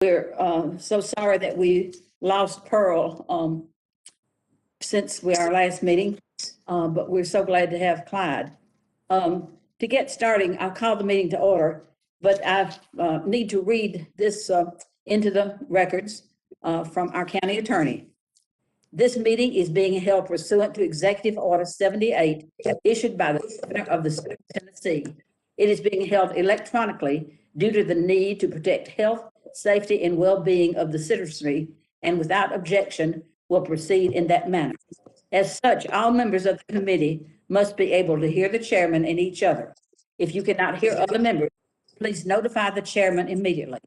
we're so sorry that we lost Pearl since our last meeting, but we're so glad to have Clyde. To get starting, I'll call the meeting to order, but I need to read this into the records from our county attorney. This meeting is being held pursuant to Executive Order 78, issued by the Governor of the State of Tennessee. It is being held electronically due to the need to protect health, safety, and well-being of the citizenry, and without objection will proceed in that manner. As such, all members of the committee must be able to hear the chairman and each other. If you cannot hear other members, please notify the chairman immediately.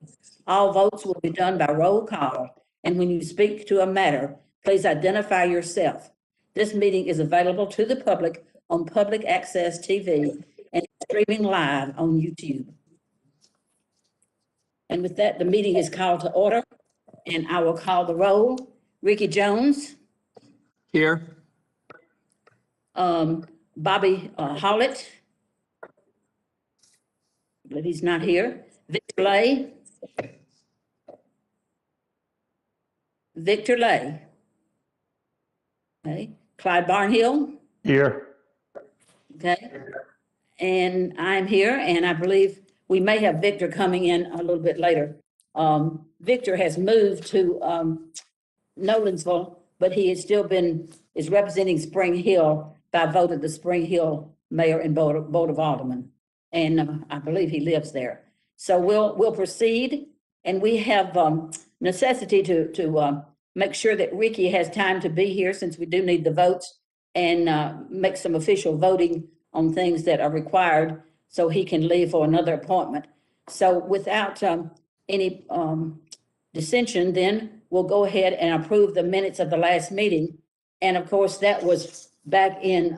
All votes will be done by roll call, and when you speak to a matter, please identify yourself. This meeting is available to the public on public access TV and streaming live on YouTube. And with that, the meeting is called to order, and I will call the roll. Ricky Jones. Here. Bobby Hollett. But he's not here. Victor Lay. Victor Lay. Okay. Clyde Barnhill. Here. Okay. And I'm here, and I believe we may have Victor coming in a little bit later. Victor has moved to Nolensville, but he has still is representing Spring Hill by vote of the Spring Hill Mayor and Board of Aldermen. And I believe he lives there. So we'll proceed, and we have necessity to make sure that Ricky has time to be here, since we do need the votes, and make some official voting on things that are required so he can leave for another appointment. So without any dissension, then we'll go ahead and approve the minutes of the last meeting. And of course, that was back in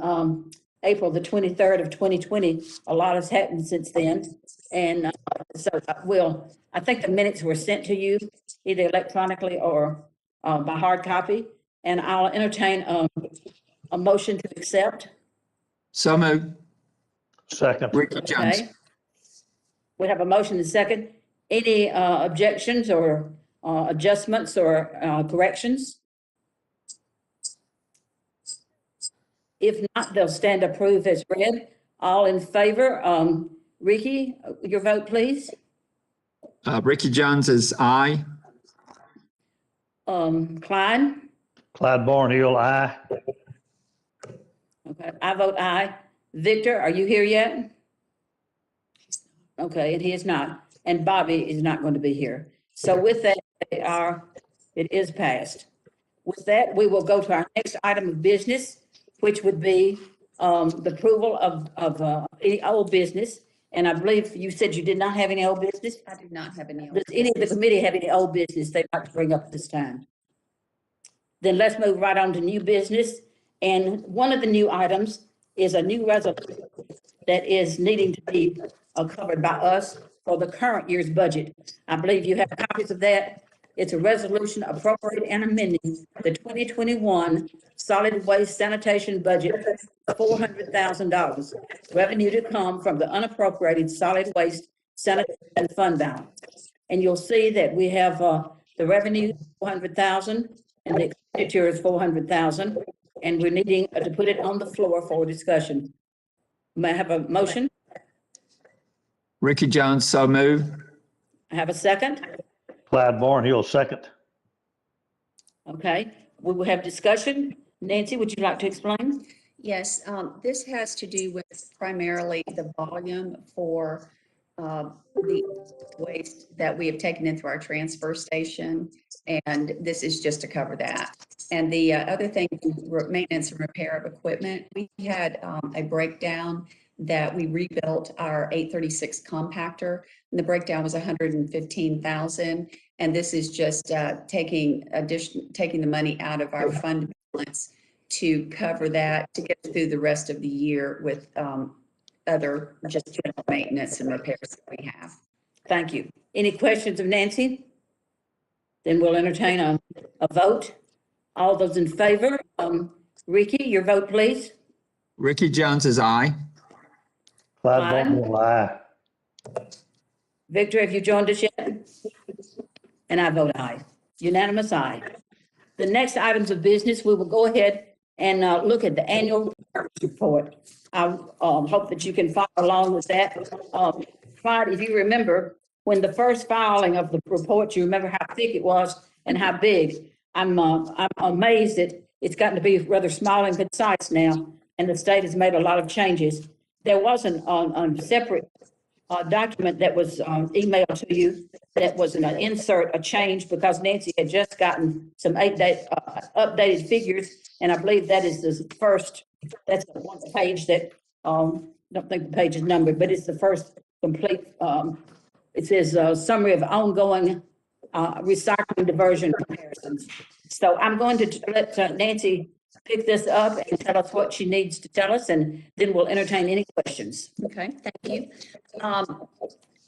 April the 23rd of 2020. A lot has happened since then. And so I think the minutes were sent to you either electronically or by hard copy. And I'll entertain a motion to accept. So moved. Second. Ricky Jones. Okay. We have a motion and second. Any objections or adjustments or corrections? If not, they'll stand approved as read. All in favor? Ricky, your vote, please. Ricky Jones is aye. Clyde? Clyde Barnhill, aye. Okay, I vote aye. Victor, are you here yet? Okay, and he is not. And Bobby is not going to be here. So with that, it is passed. With that, we will go to our next item of business, which would be the approval of any old business. And I believe you said you did not have any old business? I do not have any. Does any of the committee have any old business they'd like to bring up at this time? Then let's move right on to new business. And one of the new items is a new resolution that is needing to be covered by us for the current year's budget. I believe you have copies of that. It's a resolution appropriating and amending the 2021 solid waste sanitation budget of $400,000. Revenue to come from the unappropriated solid waste sanitation fund balance. And you'll see that we have the revenue, $400,000, and the expenditure is $400,000. And we're needing to put it on the floor for discussion. May I have a motion? Ricky Jones, so moved. I have a second? Clyde Barnhill, second. Okay, we will have discussion. Nancy, would you like to explain? Yes, this has to do with primarily the volume for the waste that we have taken in through our transfer station. And this is just to cover that. And the other thing, maintenance and repair of equipment, we had a breakdown that we rebuilt our 836 compactor, and the breakdown was 115,000. And this is just taking the money out of our fund balance to cover that, to get through the rest of the year with other just general maintenance and repairs that we have. Thank you. Any questions of Nancy? Then we'll entertain a vote. All those in favor? Ricky, your vote, please. Ricky Jones is aye. Clyde Barnhill, aye. Victor, have you joined us yet? and I vote aye. Unanimous aye. The next items of business, we will go ahead and look at the annual report. I hope that you can follow along with that. Clyde, if you remember, when the first filing of the report, you remember how thick it was and how big. I'm amazed that it's gotten to be rather small and concise now, and the state has made a lot of changes. There was a separate document that was emailed to you that was an insert, a change, because Nancy had just gotten some updated figures, and I believe that is the first, that's the one page that, don't think the page is numbered, but it's the first complete, it says summary of ongoing recycling diversion comparisons. So I'm going to let Nancy pick this up and tell us what she needs to tell us, and then we'll entertain any questions. Okay, thank you.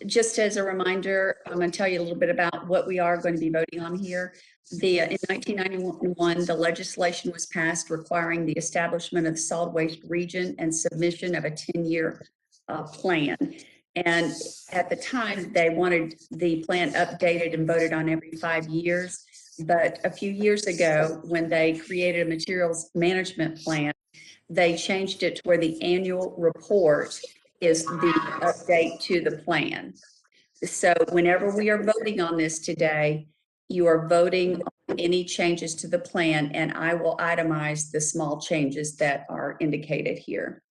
Just as a reminder, I'm going to tell you a little bit about what we are going to be voting on here. In 1991, the legislation was passed requiring the establishment of the solid waste region and submission of a 10-year plan. And at the time, they wanted the plan updated and voted on every 5 years. But a few years ago, when they created a materials management plan, they changed it to where the annual report is the update to the plan. So whenever we are voting on this today, you are voting on any changes to the plan, and I will itemize the small changes that are indicated here.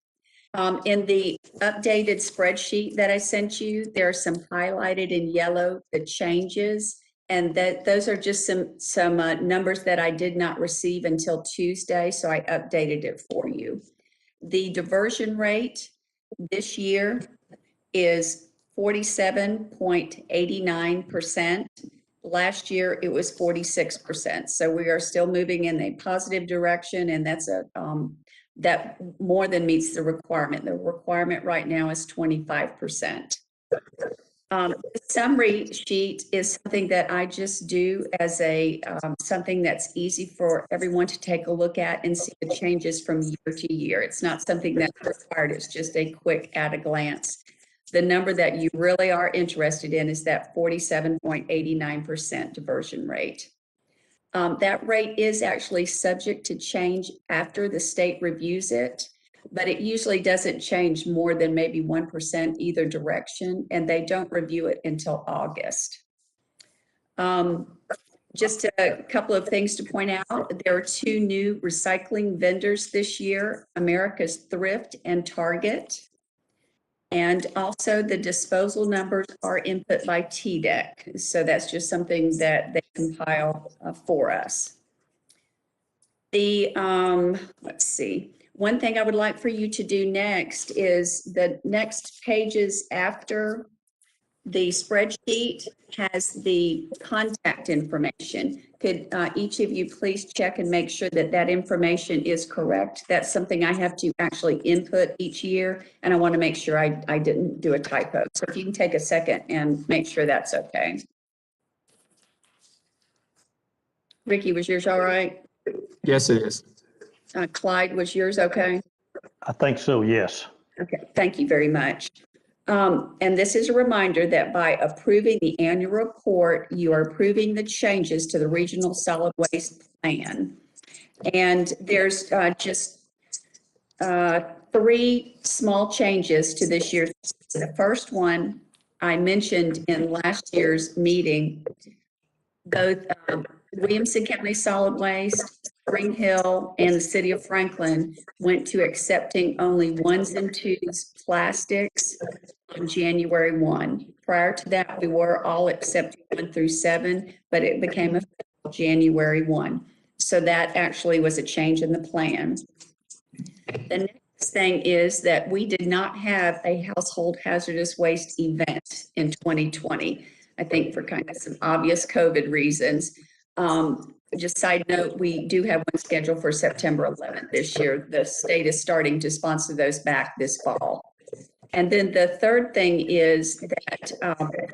In the updated spreadsheet that I sent you, there are some highlighted in yellow, the changes, and those are just some numbers that I did not receive until Tuesday, so I updated it for you. The diversion rate this year is 47.89%. Last year, it was 46%. So we are still moving in a positive direction, and that's that more than meets the requirement. The requirement right now is 25%. The summary sheet is something that I just do as a something that's easy for everyone to take a look at and see the changes from year to year. It's not something that's required. It's just a quick at a glance. The number that you really are interested in is that 47.89% diversion rate. That rate is actually subject to change after the state reviews it, but it usually doesn't change more than maybe 1% either direction, and they don't review it until August. Just a couple of things to point out. There are 2 new recycling vendors this year, America's Thrift and Target. And also the disposal numbers are input by TDEC. So that's just something that they compile for us. Let's see. One thing I would like for you to do next is the next pages after the spreadsheet has the contact information. Could each of you please check and make sure that that information is correct? That's something I have to actually input each year, and I want to make sure I didn't do a typo. So if you can take a second and make sure that's okay. Ricky, was yours all right? Yes, it is. Clyde, was yours okay? I think so, yes. Okay, thank you very much. And this is a reminder that by approving the annual report, you are approving the changes to the regional solid waste plan. And there's just 3 small changes to this year's. The first one I mentioned in last year's meeting, both Williamson County Solid Waste, Spring Hill, and the City of Franklin went to accepting only 1s and 2s plastics on January 1. Prior to that, we were all accepting 1 through 7, but it became effective January 1. So that actually was a change in the plan. The next thing is that we did not have a household hazardous waste event in 2020. I think for kind of some obvious COVID reasons. Just side note, we do have one scheduled for September 11th this year. The state is starting to sponsor those back this fall. And then the third thing is that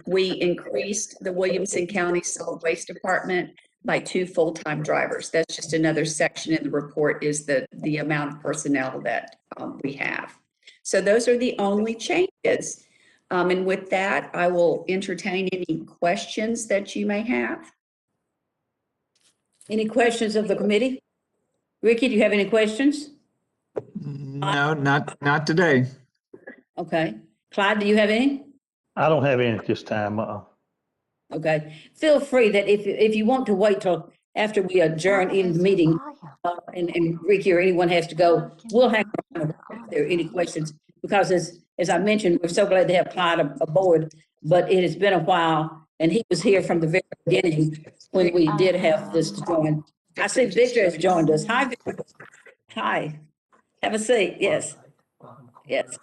we increased the Williamson County Solid Waste Department by 2 full-time drivers. That's just another section in the report is the amount of personnel that we have. So those are the only changes. And with that, I will entertain any questions that you may have. Any questions of the committee? Ricky, do you have any questions? No, not today. Okay. Clyde, do you have any? I don't have any at this time. Okay. Feel free that if you want to wait till after we adjourn in the meeting, and Ricky or anyone has to go, we'll hang around if there are any questions. Because as I mentioned, we're so glad to have Clyde aboard, but it has been a while, and he was here from the very beginning when we did have this to join. I see Victor has joined us. Hi, Victor. Hi. Have a seat. Yes. Yes.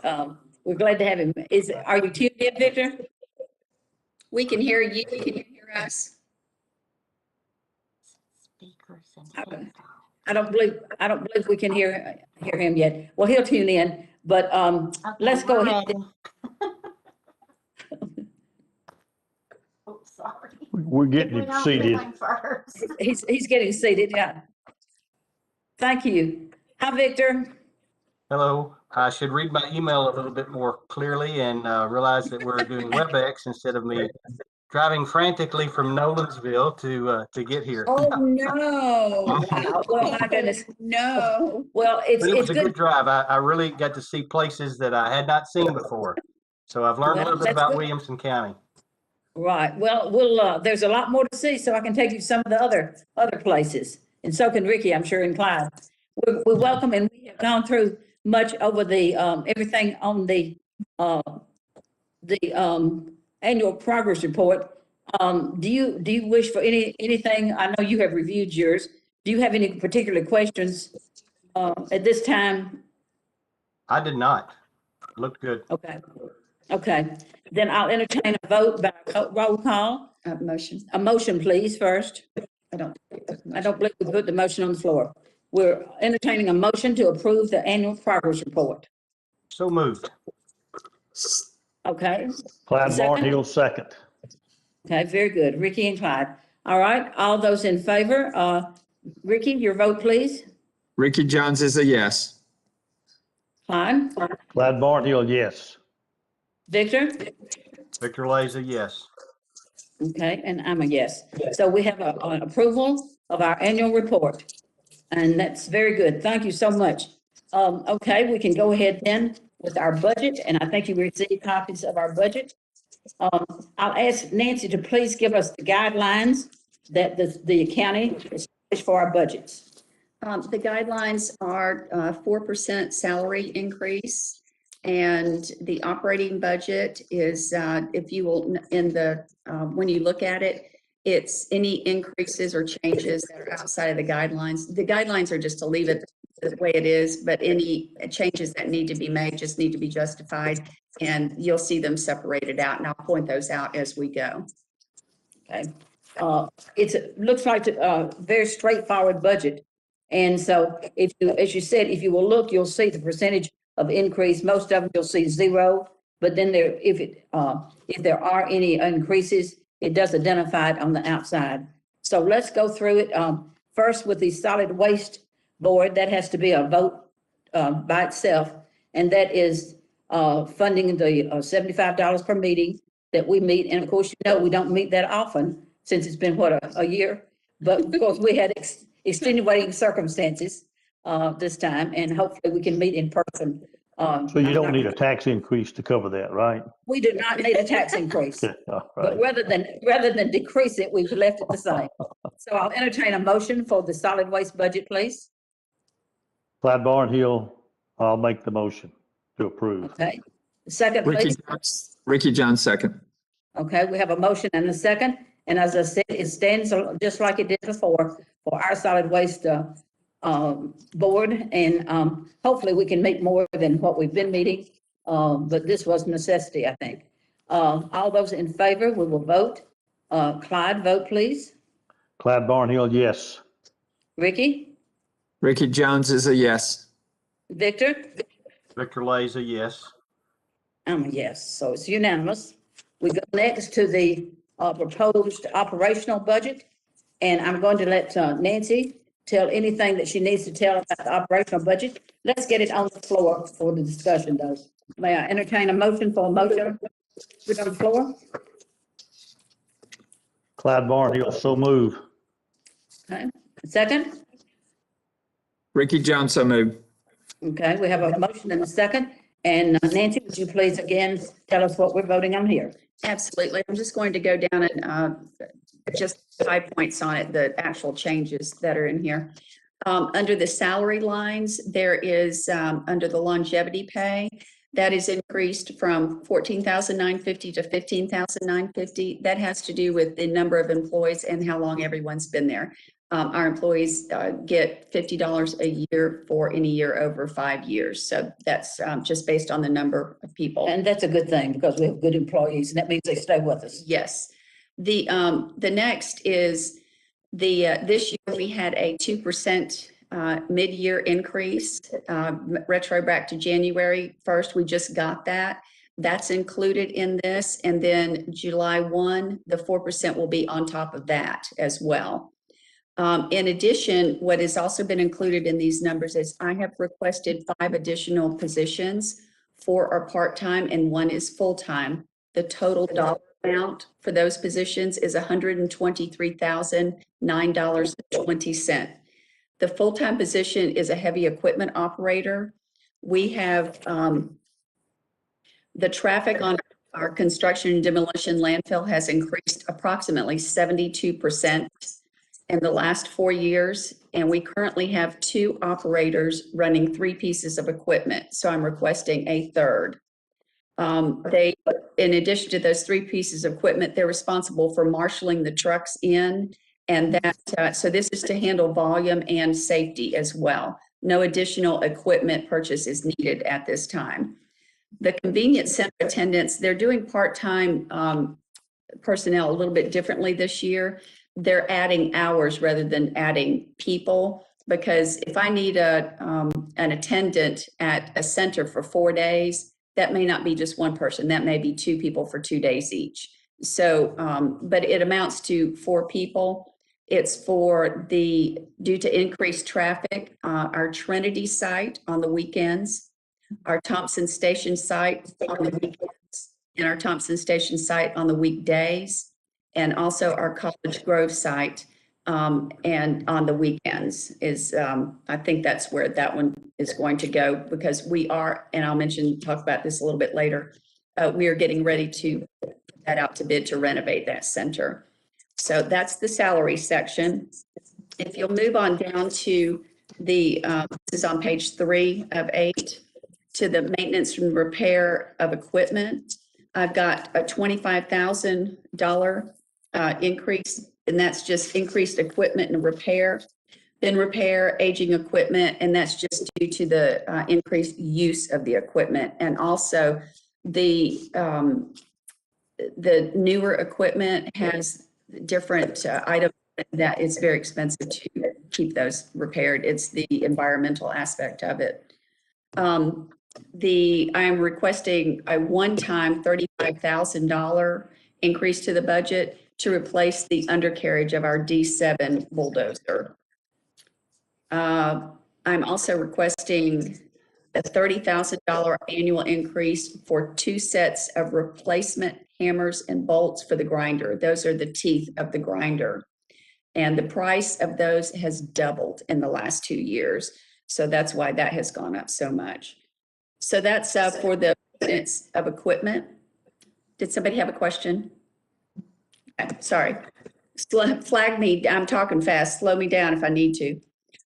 We're glad to have him. Are you tuned in, Victor? We can hear you. Can you hear us? Speakers and Okay. headphones. I don't believe we can hear him yet. Well, he'll tune in, but Okay, let's go we're ahead. ready. Oh, sorry. We're getting We him don't seated. do him first. He's getting seated, yeah. Thank you. Hi, Victor. Hello, I should read my email a little bit more clearly and realize that we're doing WebEx instead of me driving frantically from Nolensville to get here. Oh, no. Wow. Well, my goodness. No. Well, But it was it's a good. good drive. I really got to see places that I had not seen before. So I've learned a Well, little bit that's about good. Williamson County. Right. Well, there's a lot more to see, so I can take you to some of the other places. And so can Ricky, I'm sure, and Clyde. We welcome, and we have gone through much over the, everything on the annual progress report. Do you wish for anything? I know you have reviewed yours. Do you have any particular questions, at this time? I did not. It looked good. Okay. Okay. Then I'll entertain a vote by roll call. Motion. A motion, please, first. I don't. I don't believe we put the motion on the floor. We're entertaining a motion to approve the annual progress report. So moved. Okay, Clyde Second. Barnhill, second. okay, very good. Ricky and Clyde. All right, all those in favor, Ricky, your vote, please. Ricky Jones is a yes. Clyde, Clyde Barnhill, yes. Victor? Victor Laza, yes. Okay, and I'm a yes. So we have an approval of our annual report. And that's very good. Thank you so much. Okay, we can go ahead then with our budget, and I think you received copies of our budget. I'll ask Nancy to please give us the guidelines that the county established for our budgets. The guidelines are 4% salary increase. And the operating budget is, if you will, when you look at it, it's any increases or changes that are outside of the guidelines. The guidelines are just to leave it the way it is, but any changes that need to be made just need to be justified. And you'll see them separated out, and I'll point those out as we go. Okay, looks like a very straightforward budget. And so as you said, if you will look, you'll see the percentage of increase. Most of them you'll see zero, but then if there are any increases, it does identify it on the outside. So let's go through it. First with the solid waste board, that has to be a vote by itself. And that is funding the $75 per meeting that we meet. And of course, we don't meet that often since it's been, a year. But of course, we had extenuating circumstances this time, and hopefully we can meet in person. So you don't need a tax increase to cover that, right? We do not need a tax increase. Okay, all But right. rather than decrease it, we've left it the same. So I'll entertain a motion for the solid waste budget, please. Clyde Barnhill, I'll make the motion to approve. Okay. Second, please. Ricky Jones, second. Okay, we have a motion and a second. And as I said, it stands just like it did before for our solid waste board. And hopefully we can meet more than what we've been meeting. But this was necessity, I think. All those in favor, we will vote. Clyde, vote please. Clyde Barnhill, yes. Ricky? Ricky Jones is a yes. Victor? Victor Laza, yes. I'm a yes, so it's unanimous. We go next to the proposed operational budget. And I'm going to let Nancy tell anything that she needs to tell about the operational budget. Let's get it on the floor for the discussion though. May I entertain a motion for a motion? Put it on the floor. Clyde Barnhill, so move. Okay, second? Ricky Jones, so moved. Okay, we have a motion and a second. And Nancy, would you please again tell us what we're voting on here? Absolutely. I'm just going to go down and just 5 points on it, the actual changes that are in here. Under the salary lines, there is, under the longevity pay, that is increased from 14,950 to 15,950. That has to do with the number of employees and how long everyone's been there. Our employees get $50 a year for any year over 5 years. So that's just based on the number of people. And that's a good thing because we have good employees and that means they stay with us. Yes. The next is this year we had a 2% mid-year increase, retro back to January 1st. We just got that. That's included in this. And then July 1, the 4% will be on top of that as well. In addition, what has also been included in these numbers is I have requested 5 additional positions. 4 are part-time and 1 is full-time. The total dollar amount for those positions is $123,009.20. The full-time position is a heavy equipment operator. We have the traffic on our construction and demolition landfill has increased approximately 72% in the last 4 years, and we currently have 2 operators running 3 pieces of equipment. So I'm requesting a third. They, in addition to those 3 pieces of equipment, they're responsible for marshaling the trucks in, and that, so this is to handle volume and safety as well. No additional equipment purchase is needed at this time. The convenience center attendants, they're doing part-time personnel a little bit differently this year. They're adding hours rather than adding people, because if I need an attendant at a center for 4 days, that may not be just one person. That may be 2 people for 2 days each. So, but it amounts to 4 people. It's for due to increased traffic, our Trinity site on the weekends, our Thompson Station site on the weekends, and our Thompson Station site on the weekdays, and also our College Grove site and on the weekends is, I think that's where that one is going to go, because we are, and I'll talk about this a little bit later, we are getting ready to put that out to bid to renovate that center. So that's the salary section. If you'll move on down to this is on page 3 of 8, to the maintenance and repair of equipment. I've got a $25,000 increase, and that's just increased equipment and repair, bin repair, aging equipment, and that's just due to the increased use of the equipment. And also the newer equipment has different items that it's very expensive to keep those repaired. It's the environmental aspect of it. I am requesting a one-time $35,000 increase to the budget to replace the undercarriage of our D7 bulldozer. I'm also requesting a $30,000 annual increase for 2 sets of replacement hammers and bolts for the grinder. Those are the teeth of the grinder. And the price of those has doubled in the last 2 years. So that's why that has gone up so much. So that's for the maintenance of equipment. Did somebody have a question? Okay, sorry. Flag me, I'm talking fast. Slow me down if I need to.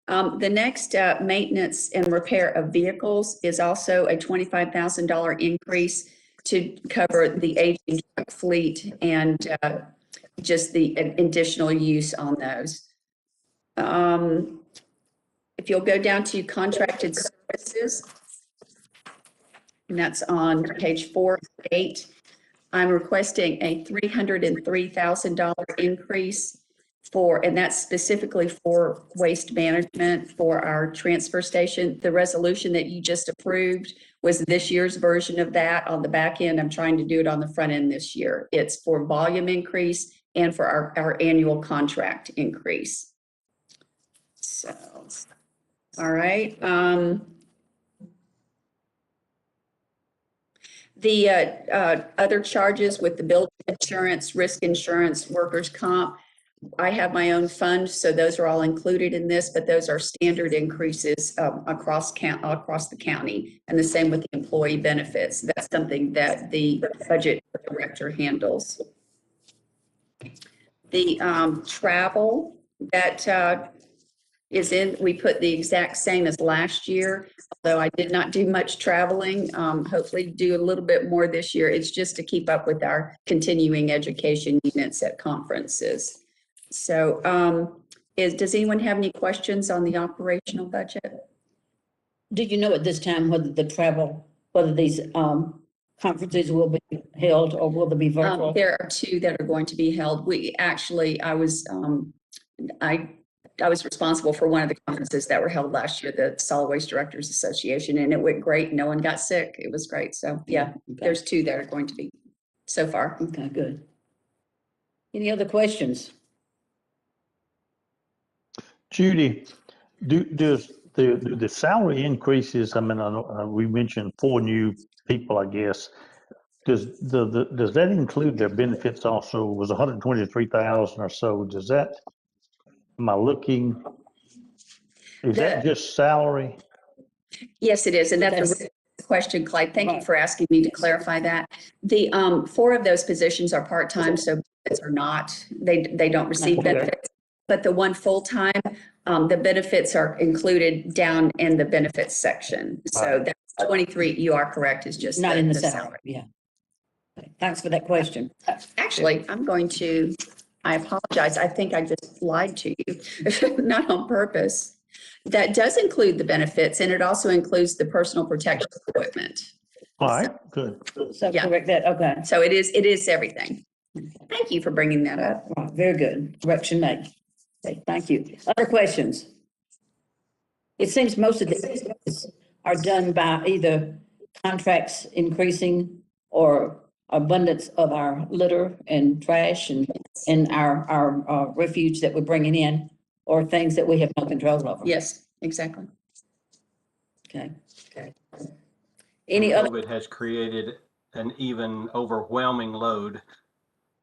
The next maintenance and repair of vehicles is also a $25,000 increase to cover the aging truck fleet and just the additional use on those. If you'll go down to contracted services, and that's on page 4 of 8, I'm requesting a $303,000 increase and that's specifically for waste management for our transfer station. The resolution that you just approved was this year's version of that. On the back end, I'm trying to do it on the front end this year. It's for volume increase and for our annual contract increase. So, all right. The other charges with the building insurance, risk insurance, workers' comp, I have my own fund, so those are all included in this, but those are standard increases across the county, and the same with the employee benefits. That's something that the budget director handles. The travel that is in, we put the exact same as last year, although I did not do much traveling. Hopefully do a little bit more this year. It's just to keep up with our continuing education units at conferences. So does anyone have any questions on the operational budget? Do you know at this time whether whether these conferences will be held or will they be virtual? There are two that are going to be held. I was responsible for one of the conferences that were held last year, the Solid Waste Directors Association, and it went great. No one got sick. It was great. So yeah, Okay. there's two that are going to be so far. Okay, good. Any other questions? Judy, does the salary increases, I mean, I know, we mentioned 4 new people, I guess. Does that include their benefits also? It was 123,000 or so. Does that, am I looking, is that just salary? Yes, it is. And that's a That's- really good question, Clyde. Thank you Right. for asking me to clarify that. The 4 of those positions are part-time, so benefits are not, they don't receive Okay. benefits. But the one full-time, the benefits are included down in the benefits section. So that's 23, you are correct, is just Not in the salary, yeah. Okay, thanks for that question. Actually, I apologize. I think I just lied to you, not on purpose. That does include the benefits, and it also includes the personal protection equipment. All right, good. So Yeah. correct that, okay. So it is everything. Thank you for bringing that up. Right, very good. Correction made. Okay, thank you. Other questions? It seems most of these are done by either contracts increasing or abundance of our litter and trash and our refuge that we're bringing in, or things that we have no control over. Yes, exactly. Okay. Any other, COVID has created an even overwhelming load,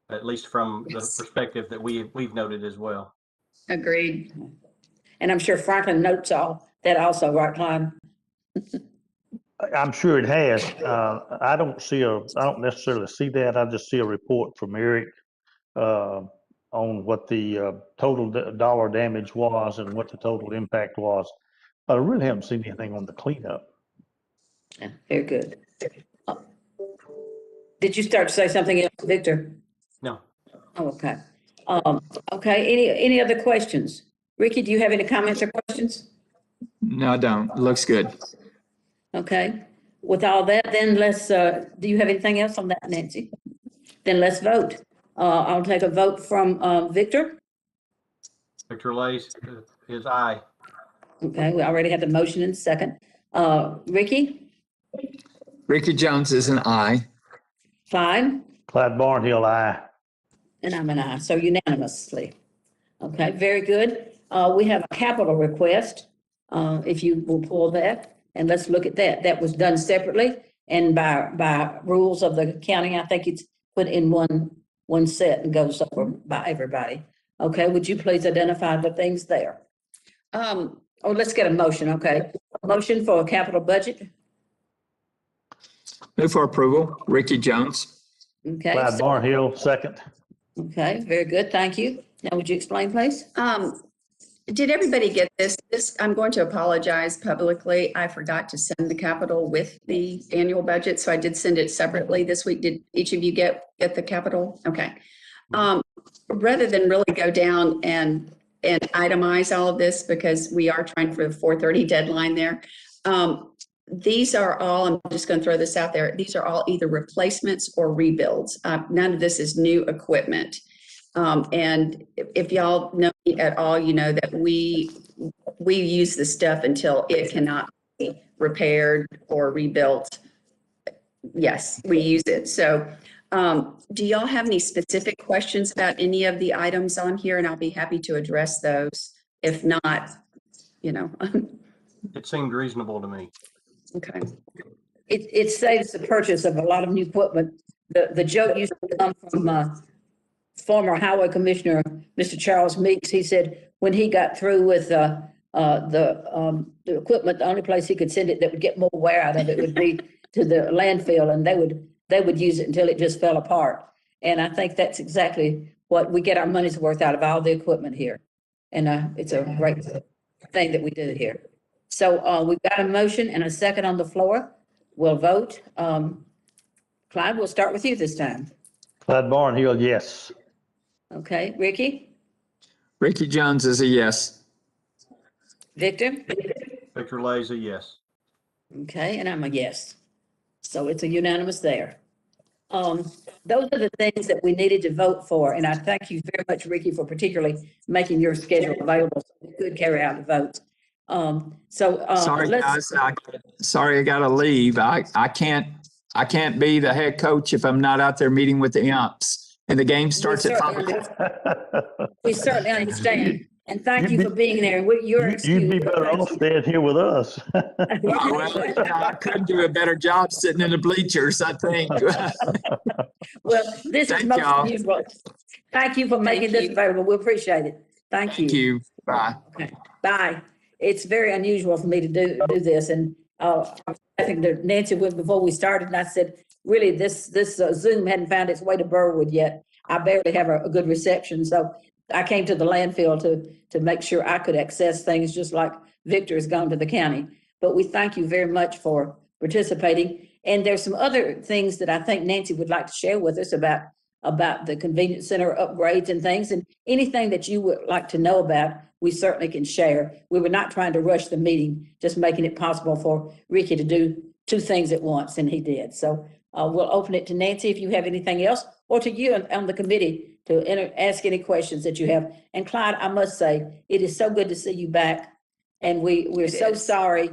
at least from the Yes. perspective that we've noted as well. Agreed. and I'm sure Franklin notes all that also, right, Clyde? I'm sure it has. I don't necessarily see that. I just see a report from Eric on what the total dollar damage was and what the total impact was. I really haven't seen anything on the cleanup. Yeah, very good. Did you start to say something else, Victor? No, Oh, okay. Okay, any other questions? Ricky, do you have any comments or questions? No, I don't. Looks good. Okay, with all that, then let's, do you have anything else on that, Nancy? Then let's vote. I'll take a vote from, Victor. Victor Lace is aye. Okay, we already have the motion in second. Ricky, Ricky Jones is an aye. Clyde, Clyde Barnhill, aye. and I'm an aye, so unanimously. Okay, very good. We have a capital request, if you will pull that, and let's look at that. That was done separately, and by rules of the county, I think it's put in one set and goes over by everybody. Okay, would you please identify the things there? Let's get a motion, okay? A motion for a capital budget, Move for approval. Ricky Jones. okay? Clyde Barnhill, second. Okay, very good, thank you. Now, would you explain, please? Did everybody get this? I'm going to apologize publicly. I forgot to send the capital with the annual budget, so I did send it separately this week. Did each of you get the capital? Okay. Rather than really go down and itemize all of this, because we are trying for the 4:30 deadline there. These are all, I'm just going to throw this out there. These are all either replacements or rebuilds. None of this is new equipment. And if y'all know me at all, you know that we use the stuff until it cannot be repaired or rebuilt. Yes, we use it. So do y'all have any specific questions about any of the items on here? And I'll be happy to address those. If not, It seemed reasonable to me. okay. it saves the purchase of a lot of new equipment. The joke used to come from, former highway commissioner, Mr. Charles Meeks. He said when he got through with, the equipment, the only place he could send it that would get more wear out of it would be to the landfill, and they would use it until it just fell apart. And I think that's exactly what we get our money's worth out of all the equipment here. And, it's a great thing that we do here. So, we've got a motion and a second on the floor. We'll vote. Clyde, we'll start with you this time. Clyde Barnhill, yes. Okay, Ricky, Ricky Jones is a yes. Victor? Victor Lay's a yes. Okay, and I'm a yes. So it's a unanimous there. Those are the things that we needed to vote for, and I thank you very much, Ricky, for particularly making your schedule available so we could carry out the votes. Sorry, let's, guys. Sorry, I gotta leave. I can't be the head coach if I'm not out there meeting with the imps. And the game starts at 5 o'clock. we certainly understand, and thank you for being there. Your You'd be excuse. better off staying here with us. Well, I could do a better job sitting in the bleachers, I think. Well, this is Thank most y'all. unusual. Thank you for making this available. We appreciate it. Thank you. Thank you. Bye. Okay, bye. It's very unusual for me to do this, and I think that Nancy went before we started, and I said, really, this Zoom hadn't found its way to Burwood yet. I barely have a good reception, so I came to the landfill to make sure I could access things, just like Victor has gone to the county. But we thank you very much for participating. And there's some other things that I think Nancy would like to share with us about the convenience center upgrades and things, and anything that you would like to know about, we certainly can share. We were not trying to rush the meeting, just making it possible for Ricky to do two things at once, and he did. So we'll open it to Nancy if you have anything else, or to you on the committee to ask any questions that you have. And Clyde, I must say, it is so good to see you back. And we're so sorry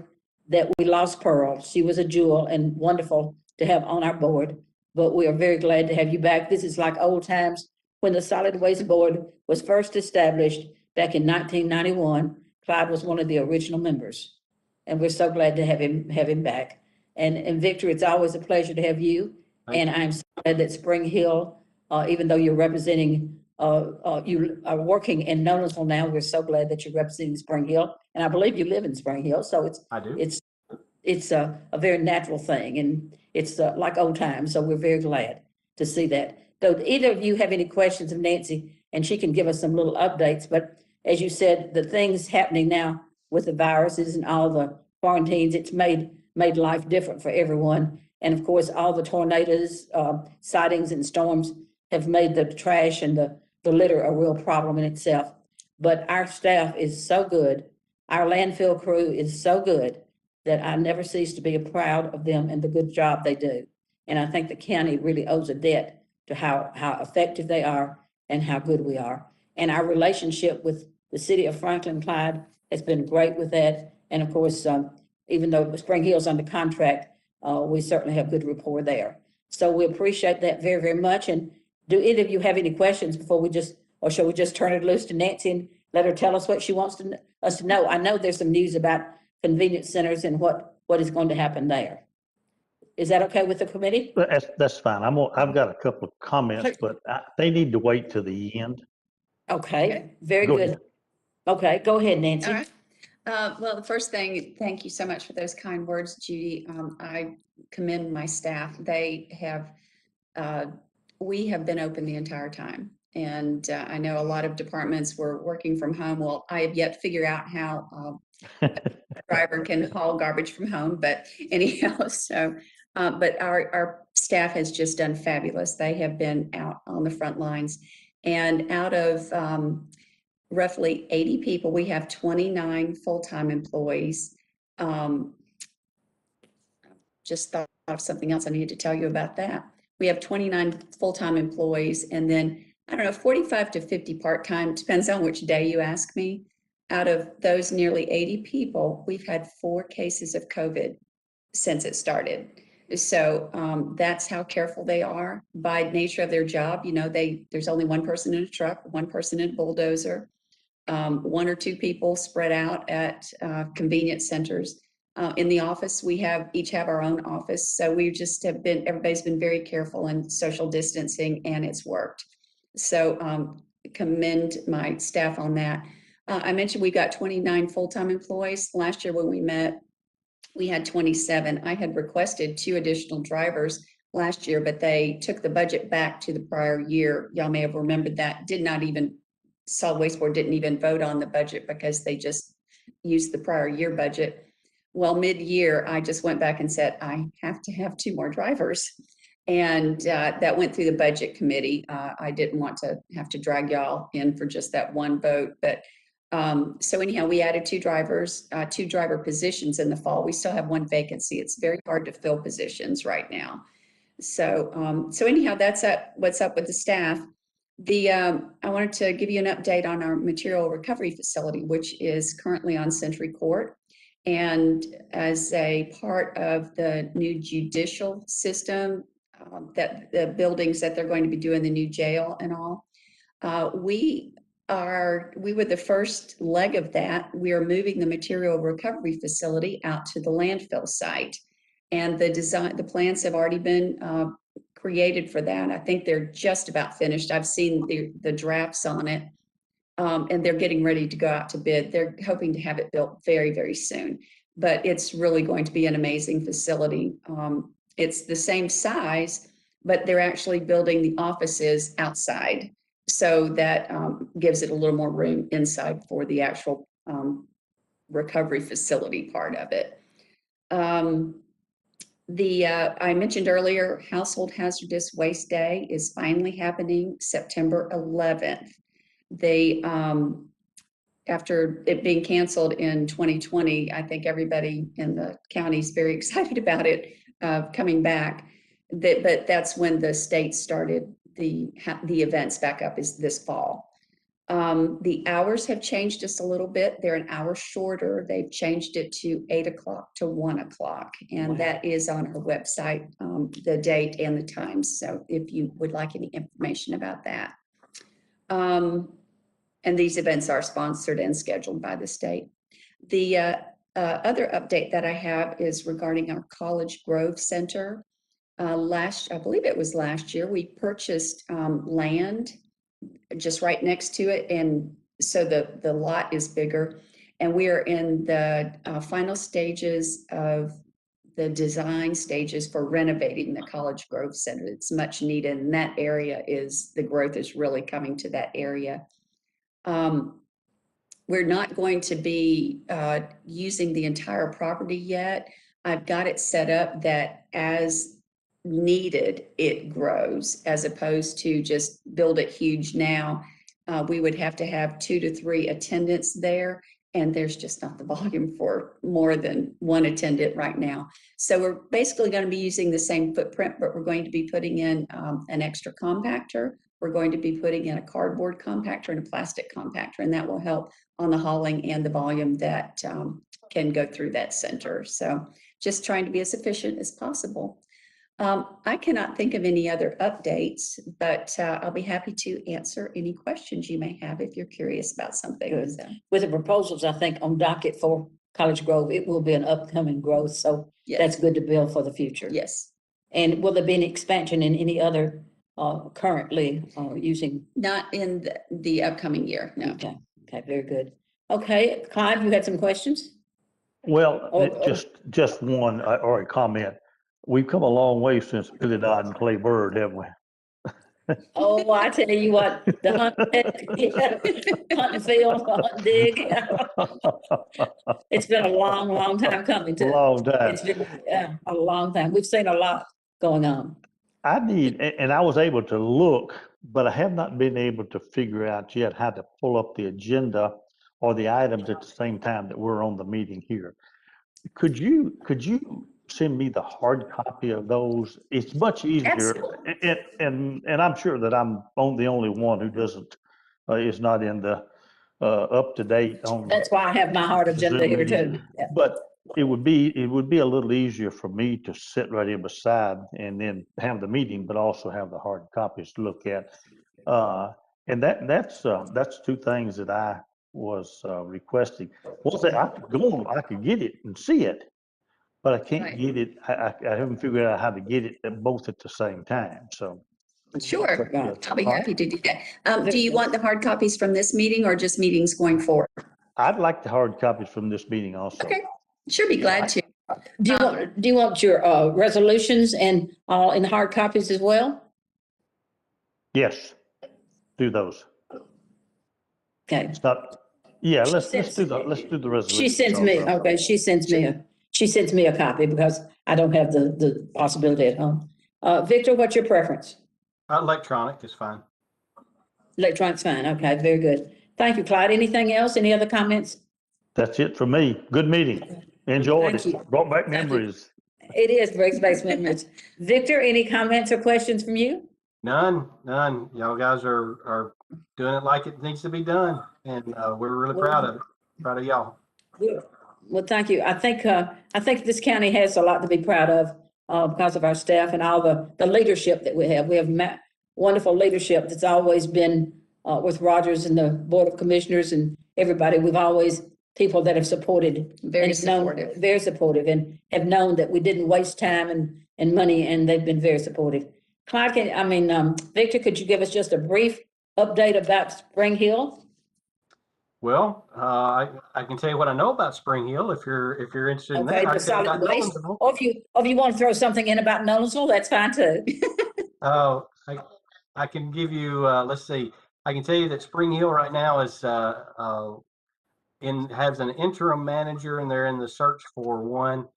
that we lost Pearl. She was a jewel and wonderful to have on our board, but we are very glad to have you back. This is like old times when the Solid Waste Board was first established back in 1991. Clyde was one of the original members, and we're so glad to have him back. And Victor, it's always a pleasure to have you. And I'm so glad that Spring Hill, even though you're representing, you are working in Nolensville now, we're so glad that you're representing Spring Hill. And I believe you live in Spring Hill, so I do. it's a very natural thing, and it's like old times. So we're very glad to see that. So either of you have any questions of Nancy, and she can give us some little updates. But as you said, the things happening now with the viruses and all the quarantines, it's made life different for everyone. And of course, all the tornadoes, sightings and storms have made the trash and the litter a real problem in itself. But our staff is so good. Our landfill crew is so good that I never cease to be proud of them and the good job they do. And I think the county really owes a debt to how effective they are and how good we are. And our relationship with the city of Franklin Clyde has been great with that. And of course, even though Spring Hill's under contract, we certainly have good rapport there. So we appreciate that very, very much. And do either of you have any questions before or shall we just turn it loose to Nancy and let her tell us what she wants us to know? I know there's some news about convenience centers and what is going to happen there. Is that okay with the committee? That's fine. I've got a couple of comments, but they need to wait till the end. Okay, very Go good. ahead. Okay, go ahead, Nancy. All right. Well, the first thing, thank you so much for those kind words, Judy. I commend my staff. We have been open the entire time. And I know a lot of departments were working from home. Well, I have yet to figure out how a driver can haul garbage from home, but anyhow, but our staff has just done fabulous. They have been out on the front lines, and out of roughly 80 people, we have 29 full-time employees. Just thought of something else I needed to tell you about that. We have 29 full-time employees, and then, I don't know, 45 to 50 part-time, depends on which day you ask me. Out of those nearly 80 people, we've had 4 cases of COVID since it started. So that's how careful they are by nature of their job. You know, there's only one person in a truck, one person in a bulldozer, 1 or 2 people spread out at convenience centers. In the office, we each have our own office. So we just everybody's been very careful in social distancing, and it's worked. So commend my staff on that. I mentioned we got 29 full-time employees. Last year when we met, we had 27. I had requested 2 additional drivers last year, but they took the budget back to the prior year. Y'all may have remembered that. Solid Waste Board didn't even vote on the budget because they just used the prior year budget. Well, mid-year, I just went back and said, I have to have 2 more drivers. And that went through the budget committee. I didn't want to have to drag y'all in for just that one vote. But so anyhow, we added 2 drivers, 2 driver positions in the fall. We still have 1 vacancy. It's very hard to fill positions right now. So anyhow, that's what's up with the staff. I wanted to give you an update on our material recovery facility, which is currently on Century Court. And as a part of the new judicial system, that the buildings that they're going to be doing, the new jail and all, we were the first leg of that. We are moving the material recovery facility out to the landfill site. And the plans have already been created for that. I think they're just about finished. I've seen the drafts on it. And they're getting ready to go out to bid. They're hoping to have it built very, very soon. But it's really going to be an amazing facility. It's the same size, but they're actually building the offices outside. So that gives it a little more room inside for the actual recovery facility part of it. I mentioned earlier, Household Hazardous Waste Day is finally happening September 11th. They, after it being canceled in 2020, I think everybody in the county is very excited about it coming back. But that's when the state started the events back up is this fall. The hours have changed just a little bit. They're an hour shorter. They've changed it to 8 o'clock to 1 o'clock. And Wow. that is on our website, the date and the times. So if you would like any information about that. And these events are sponsored and scheduled by the state. The other update that I have is regarding our College Grove Center. I believe it was last year, we purchased land just right next to it. And so the lot is bigger. And we are in the final stages of the design stages for renovating the College Grove Center. It's much needed. And that area the growth is really coming to that area. We're not going to be using the entire property yet. I've got it set up that as needed, it grows, as opposed to just build it huge now. We would have to have 2 to 3 attendants there, and there's just not the volume for more than 1 attendant right now. So we're basically going to be using the same footprint, but we're going to be putting in an extra compactor. We're going to be putting in a cardboard compactor and a plastic compactor, and that will help on the hauling and the volume that can go through that center. So just trying to be as efficient as possible. I cannot think of any other updates, but I'll be happy to answer any questions you may have if you're curious about something. Good. So, With the proposals, I think on docket for College Grove, it will be an upcoming growth. So yes. that's good to build for the future. Yes. And will there be an expansion in any other currently using? Not in the upcoming year, no. Okay, very good. Okay, Clive, you had some questions? Well, Oh, just one or a comment. We've come a long way since Billy Dodd and Clay Bird, haven't we? Oh, I tell you what, the hunt, hunt and field, hunt dig. It's been a long, long time coming too. Long time. It's been a long time. We've seen a lot going on. And I was able to look, but I have not been able to figure out yet how to pull up the agenda or the items at the same time that we're on the meeting here. Could you send me the hard copy of those? It's much easier. Absolutely. And I'm sure that I'm the only one who is not in the up to date on. That's why I have my hard agenda Zoom here meeting. too. Yeah. But it would be a little easier for me to sit right here beside and then have the meeting, but also have the hard copies to look at. And that's 2 things that I was requesting. Once I could get it and see it, but I can't Right. get it. I haven't figured out how to get it both at the same time. So Sure, yeah. I'll be All right. happy to do that. Do you want the hard copies from this meeting or just meetings going forward? I'd like the hard copies from this meeting also. Okay, sure, be glad to. Do you want your, resolutions and all in hard copies as well? Yes, do those. Okay. It's not. Yeah, let's sends- do the resolution. She sends me, okay, she sends me a copy because I don't have the possibility at home. Victor, what's your preference? Electronic is fine. Electronic's fine. Okay, very good. Thank you, Clyde. Anything else? Any other comments? That's it for me. Good meeting. Enjoyed Thank it. you. Brought back Thank you. memories. It is brings back memories. Victor, any comments or questions from you? None. Y'all guys are doing it like it needs to be done, and we're really proud of it. Proud of y'all. Well, thank you. I think this county has a lot to be proud of because of our staff and all the leadership that we have. We have wonderful leadership that's always been with Rogers and the Board of Commissioners and everybody. We've always people that have supported. Very and known- supportive. Very supportive and have known that we didn't waste time and money, and they've been very supportive. Clyde, Victor, could you give us just a brief update about Spring Hill? Well, I can tell you what I know about Spring Hill if you're interested in Okay, that. I the can tell you solid about waste. Nolensville. Or if you want to throw something in about Nolensville, that's fine too. Oh, I can give you, let's see, I can tell you that Spring Hill right now is, has an interim manager and they're in the search for one.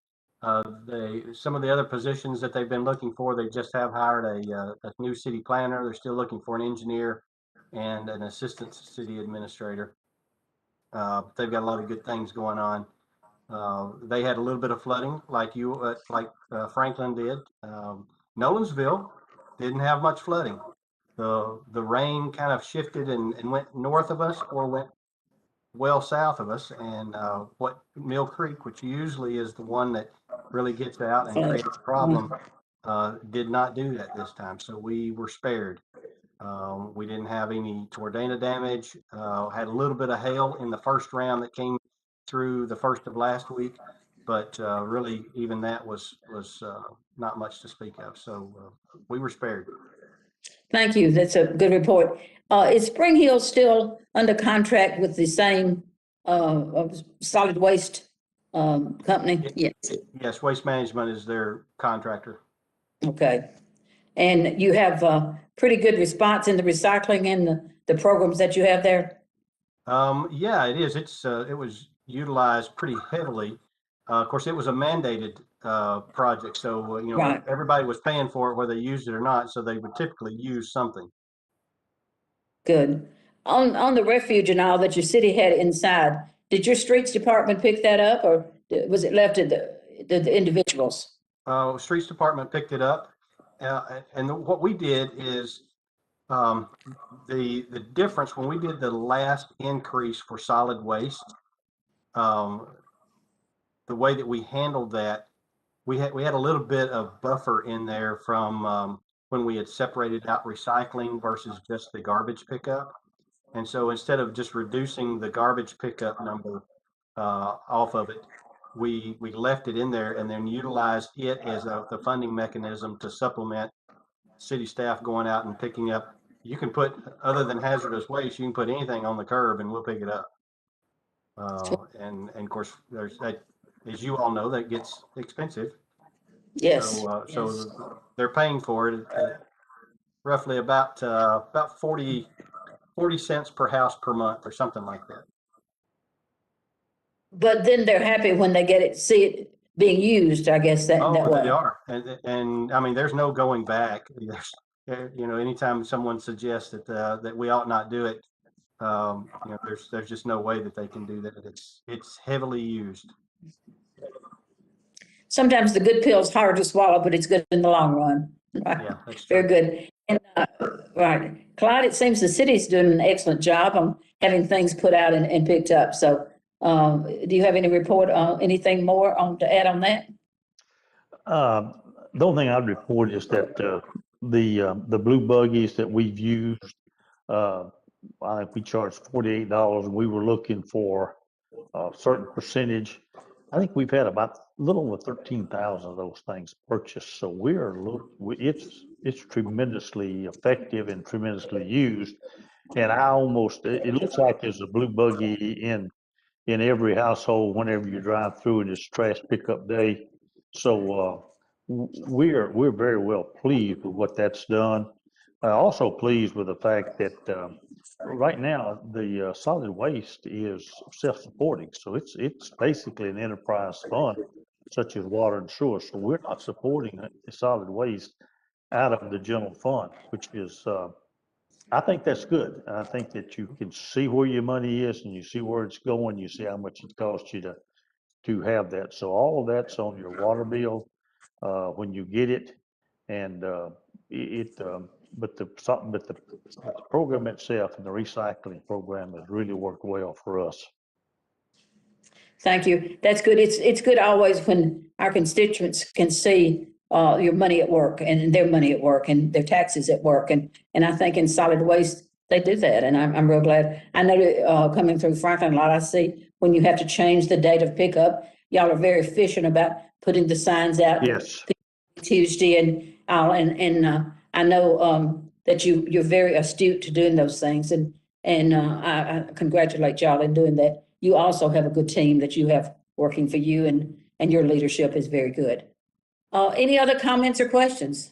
Some of the other positions that they've been looking for, they just have hired a new city planner. They're still looking for an engineer and an assistant city administrator. They've got a lot of good things going on. They had a little bit of flooding like Franklin did. Nolensville didn't have much flooding. The rain kind of shifted and went north of us or went well south of us. And what Mill Creek, which usually is the one that really gets out and creates a problem, did not do that this time. So we were spared. We didn't have any tornado damage, had a little bit of hail in the first round that came through the first of last week, but really even that was not much to speak of. So we were spared. Thank you. That's a good report. Is Spring Hill still under contract with the same solid waste company? Yes. Yes, Waste Management is their contractor. Okay. And you have pretty good response in the recycling and the programs that you have there? Yeah, it is. It was utilized pretty heavily. Of course, it was a mandated project, so Right. everybody was paying for it whether they used it or not. So they would typically use something. Good. On the refuge and all that your city had inside, did your streets department pick that up or was it left to the individuals? Streets Department picked it up, and what we did is the difference when we did the last increase for solid waste. The way that we handled that, we had a little bit of buffer in there from when we had separated out recycling versus just the garbage pickup. And so instead of just reducing the garbage pickup number off of it, we left it in there and then utilized it as the funding mechanism to supplement city staff going out and picking up. You can put, other than hazardous waste, you can put anything on the curb and we'll pick it up. And of course, there's that, as you all know, that gets expensive. Yes. So they're paying for it at roughly about 40 cents per house per month or something like that. But then they're happy when they see it being used, I guess that way. They are. And I mean, there's no going back. Anytime someone suggests that we ought not do it, there's just no way that they can do that. It's heavily used. Sometimes the good pill's hard to swallow, but it's good in the long run. Right. Yeah, that's true. Very good. And, right. Clyde, it seems the city's doing an excellent job on having things put out and picked up. So do you have any report, anything more to add on that? The only thing I'd report is that the blue buggies that we've used, I think we charged $48. We were looking for a certain percentage. I think we've had about a little over 13,000 of those things purchased. So it's tremendously effective and tremendously used. And it looks like there's a blue buggy in every household whenever you drive through, and it's trash pickup day. So we're very well pleased with what that's done. Also pleased with the fact that right now the solid waste is self-supporting, so it's basically an enterprise fund such as water and sewer. So we're not supporting the solid waste out of the general fund, which is I think that's good. I think that you can see where your money is and you see where it's going. You see how much it costs you to have that. So all of that's on your water bill when you get it, and but the program itself and the recycling program has really worked well for us. Thank you. That's good. It's good always when our constituents can see your money at work and their money at work and their taxes at work. And I think in solid waste, they do that. And I'm real glad. I know that, coming through Franklin a lot, I see when you have to change the date of pickup, y'all are very efficient about putting the signs out. Yes. Tuesday and I know that you're very astute to doing those things, and I congratulate y'all in doing that. You also have a good team that you have working for you, and your leadership is very good. Any other comments or questions?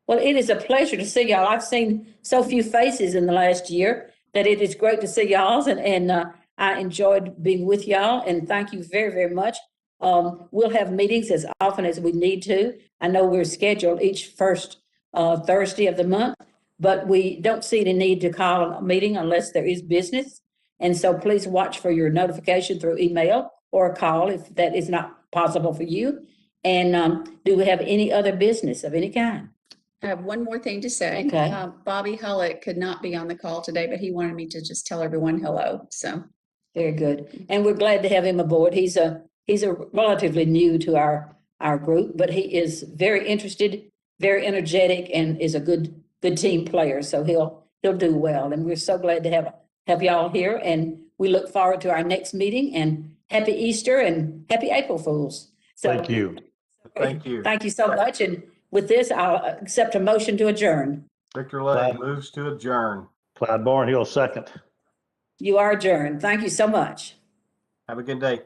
Well, it is a pleasure to see y'all. I've seen so few faces in the last year that it is great to see y'all, and I enjoyed being with y'all, and thank you very, very much. We'll have meetings as often as we need to. I know we're scheduled each first Thursday of the month, but we don't see the need to call a meeting unless there is business. And so please watch for your notification through email or a call if that is not possible for you. And do we have any other business of any kind? I have one more thing to say. Okay. Bobby Hullett could not be on the call today, but he wanted me to just tell everyone hello. So Very good. And we're glad to have him aboard. He's a relatively new to our group, but he is very interested, very energetic, and is a good team player. So he'll do well. And we're so glad to have y'all here. And we look forward to our next meeting, and happy Easter and happy April Fools. So Thank you. Thank you. Thank you so much. And with this, I'll accept a motion to adjourn. Victor Legg moves to adjourn. Clyde Barnhill, second. You are adjourned. Thank you so much. Have a good day.